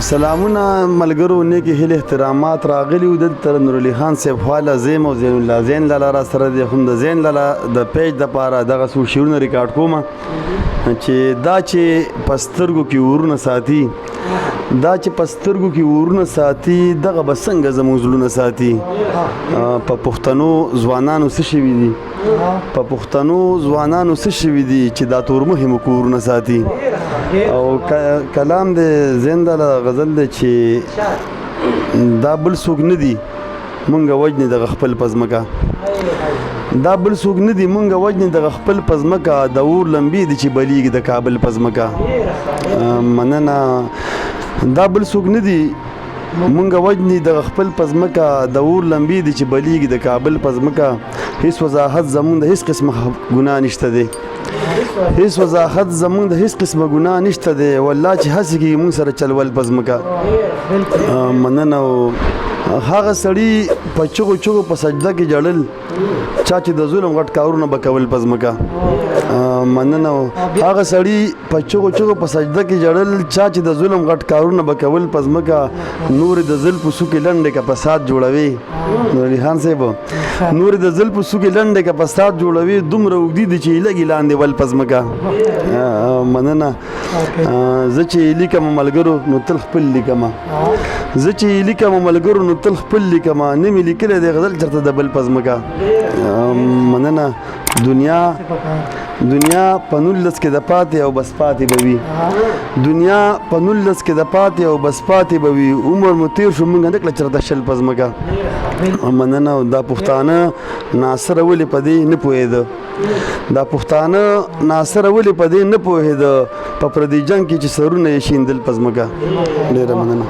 سلامونه ملګرو نیک هیله احترامات راغلي و د تر نور علي خان صاحب خواله زیم او زین الله زین لاله را سره د هم د زین لاله د پیج د پاره دغه څو شیرونه ریکارډ کوم چې دا چې پسترګو کې ورونه ساتي دغه بسنګ زموږ ساتي په پښتنو ځوانانو څه شوي دي چې دا تور مهم کورونه ساتي او کلام د زنده غزل دی چې دا بل څوک نه دي مونږ وجنې دغه خپل پزمکه د اور لمبي دي چې بلیږي د کابل پزمکه مننه دا بل څوک نه دي مونږ وجنې د خپل پزمکه د اور لمبي دي چې بلیږي د کابل پزمکه هیڅ وضاحت زمونږ د هیڅ قسمه ګناه نشته دی والله چې هسې کې مونږ سره چلول پزمکه مننه هغه سړي په چغو په سجده کې جړل چا چې د ظلم غټ کارونه به کول پزمکه مننه هغه سړي په چغو په سجده کې جړل چا چې د ظلم غټ کارونه به کول پزمکه نور د ظلم په سو کې لنډه کا فساد جوړوي نور علي خان صاحب نور د ظلم په سو کې لنډه کا فساد جوړوي دومره وګدي دي چې لګي لاندې ول پزمکه مننه زه چې لیکم ملګرو نو تل خپل لیکم نه مې لیکلی دی غزل چېرته د بل پزمکه مننه دنیا په 19 کې د پاتې او بس پاتې به وي عمر مو تیر شو مونږ نه کړه چېرته شل پزمکه مننه دا پښتانه ناصره ولې په دې نه پوهېده په پردي جنګ کې چې سرونه یې شیندل پزمکه ډېره مننه